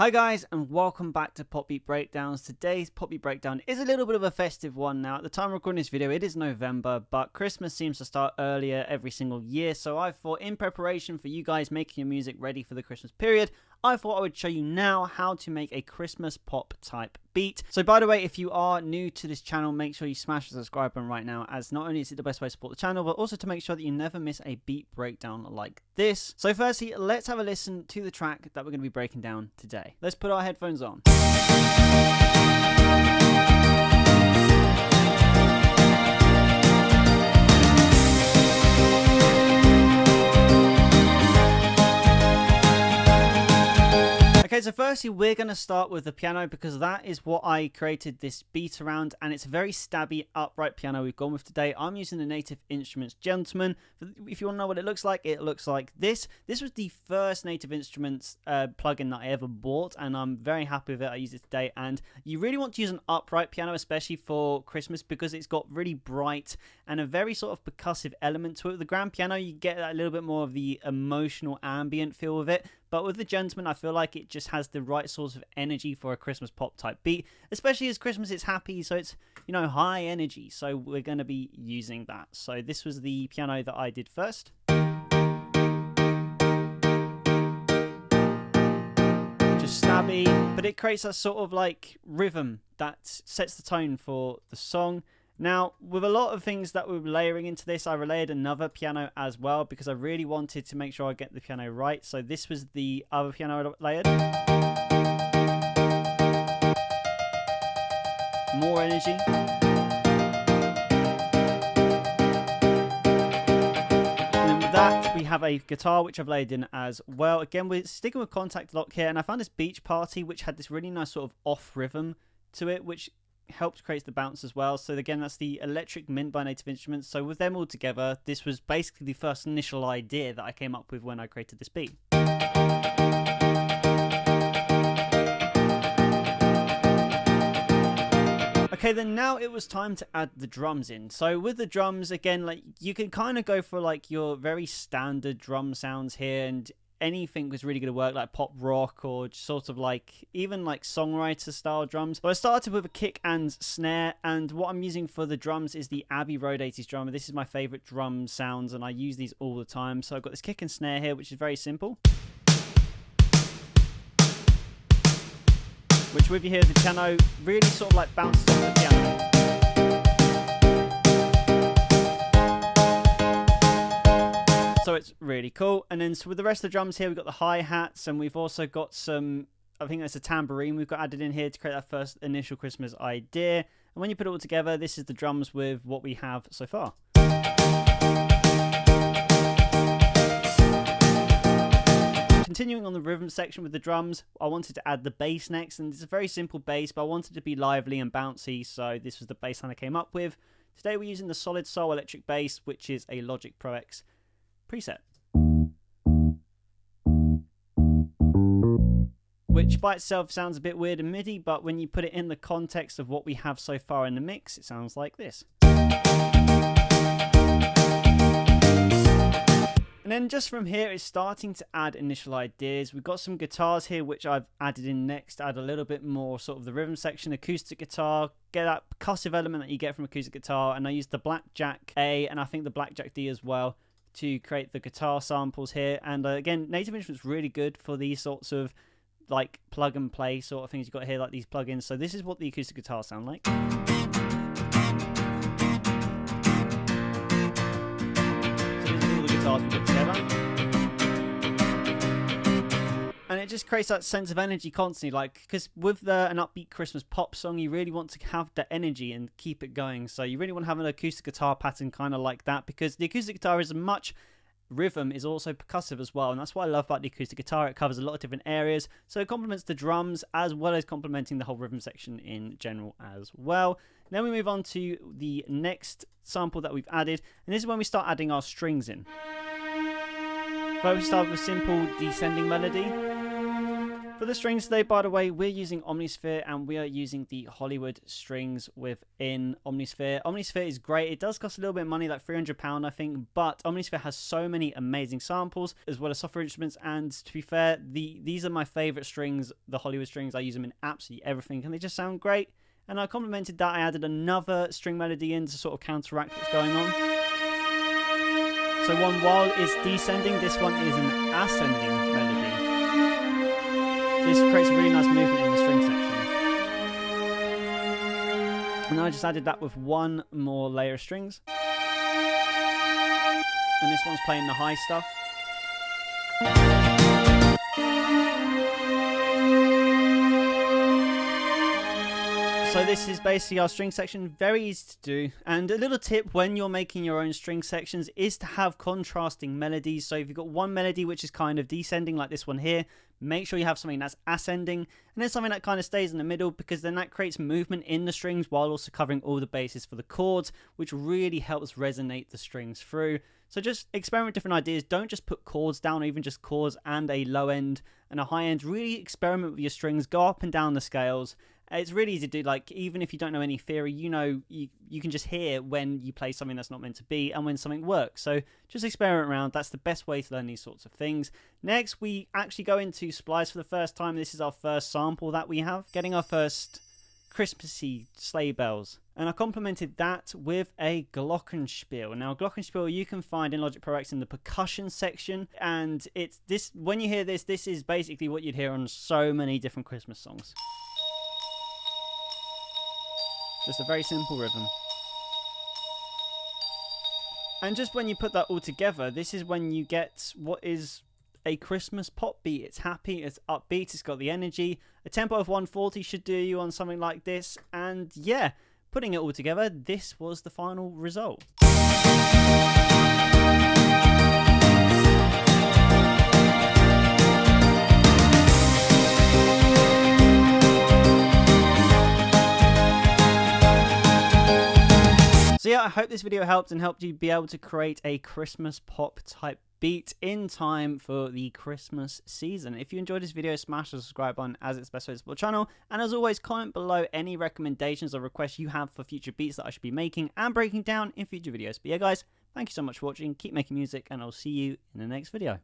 Hi guys, and welcome back to Pop Beat Breakdowns. Today's Pop Beat Breakdown is a little bit of a festive one now. At the time of recording this video, it is November, but Christmas seems to start earlier every single year. So I thought, in preparation for you guys making your music ready for the Christmas period, I thought I would show you now how to make a Christmas pop type beat. So by the way, if you are new to this channel, make sure you smash the subscribe button right now, as not only is it the best way to support the channel, but also to make sure that you never miss a beat breakdown like this. So firstly, let's have a listen to the track that we're going to be breaking down today. Let's put our headphones on. Okay, so firstly, we're going to start with the piano because that is what I created this beat around, and it's a very stabby, upright piano we've gone with today. I'm using the Native Instruments Gentleman. If you want to know what it looks like this. This was the first Native Instruments plugin that I ever bought, and I'm very happy with it. I use it today, and you really want to use an upright piano, especially for Christmas, because it's got really bright and a very sort of percussive element to it. The grand piano, you get a little bit more of the emotional ambient feel with it. But with the Gentleman, I feel like it just has the right sort of energy for a Christmas pop type beat, especially as Christmas is happy, so it's, you know, high energy. So we're going to be using that. So this was the piano that I did first. Just stabby, but it creates a sort of like rhythm that sets the tone for the song. Now, with a lot of things that we were layering into this, I relayed another piano as well because I really wanted to make sure I get the piano right. So this was the other piano I layered. More energy. And then with that, we have a guitar, which I've layered in as well. Again, we're sticking with Contact Lock here, and I found this Beach Party, which had this really nice sort of off rhythm to it, which helps create the bounce as well. So again, that's the Electric Mint by Native Instruments. So with them all together, this was basically the first initial idea that I came up with when I created this beat. Okay, then now it was time to add the drums in. So with the drums, again, like you can kind of go for like your very standard drum sounds here, and anything was really going to work, like pop rock or sort of like even like songwriter style drums. So I started with a kick and snare, and what I'm using for the drums is the Abbey Road 80s drummer. This is my favorite drum sounds, and I use these all the time. So I've got this kick and snare here, which is very simple, which with you here, the piano really sort of like bounces off the piano. So it's really cool. And then so with the rest of the drums here, we've got the hi-hats, and we've also got some, I think that's a tambourine we've got added in here to create that first initial Christmas idea. And when you put it all together, this is the drums with what we have so far. Continuing on the rhythm section with the drums, I wanted to add the bass next, and it's a very simple bass, but I wanted it to be lively and bouncy, so this was the bass line I came up with. Today we're using the Solid Soul electric bass, which is a Logic Pro X preset, which by itself sounds a bit weird in MIDI, but when you put it in the context of what we have so far in the mix, it sounds like this. And then just from here, it's starting to add initial ideas. We've got some guitars here, which I've added in next, add a little bit more sort of the rhythm section, acoustic guitar, get that percussive element that you get from acoustic guitar, and I used the Blackjack A and I think the Blackjack D as well to create the guitar samples here. And again, Native Instruments really good for these sorts of like plug and play sort of things you've got here, like these plugins. So this is what the acoustic guitars sound like. So this is all the guitars we put together. And it just creates that sense of energy constantly, like, because with an upbeat Christmas pop song, you really want to have that energy and keep it going. So you really want to have an acoustic guitar pattern kind of like that, because the acoustic guitar is much rhythm, is also percussive as well, and that's what I love about the acoustic guitar. It covers a lot of different areas, so it complements the drums as well as complementing the whole rhythm section in general as well. Then we move on to the next sample that we've added, and this is when we start adding our strings in. First we start with a simple descending melody. For the strings today, by the way, we're using Omnisphere and we are using the Hollywood strings within Omnisphere. Omnisphere is great. It does cost a little bit of money, like £300 I think, but Omnisphere has so many amazing samples as well as software instruments, and to be fair, these are my favourite strings, the Hollywood strings. I use them in absolutely everything and they just sound great. And I complemented that, I added another string melody in to sort of counteract what's going on. So one while is descending, this one is an ascending melody. This creates a really nice movement in the string section. And I just added that with one more layer of strings. And this one's playing the high stuff. So this is basically our string section, very easy to do. And a little tip when you're making your own string sections is to have contrasting melodies. So if you've got one melody which is kind of descending like this one here, make sure you have something that's ascending and then something that kind of stays in the middle, because then that creates movement in the strings while also covering all the bases for the chords, which really helps resonate the strings through. So just experiment with different ideas. Don't just put chords down, or even just chords and a low end and a high end. Really experiment with your strings, go up and down the scales. It's really easy to do, like, even if you don't know any theory, you know, you can just hear when you play something that's not meant to be and when something works. So just experiment around. That's the best way to learn these sorts of things. Next, we actually go into splice for the first time. This is our first sample that we have, getting our first Christmassy sleigh bells. And I complemented that with a glockenspiel. Now, glockenspiel you can find in Logic Pro X in the percussion section, and it's this. When you hear this, this is basically what you'd hear on so many different Christmas songs. Just a very simple rhythm. And just when you put that all together, this is when you get what is a Christmas pop beat. It's happy, it's upbeat, it's got the energy. A tempo of 140 should do you on something like this. And yeah, putting it all together, this was the final result. So yeah, I hope this video helped and helped you be able to create a Christmas pop type beat in time for the Christmas season. If you enjoyed this video, smash the subscribe button as it's the best way to support the channel. And as always, comment below any recommendations or requests you have for future beats that I should be making and breaking down in future videos. But yeah guys, thank you so much for watching, keep making music, and I'll see you in the next video.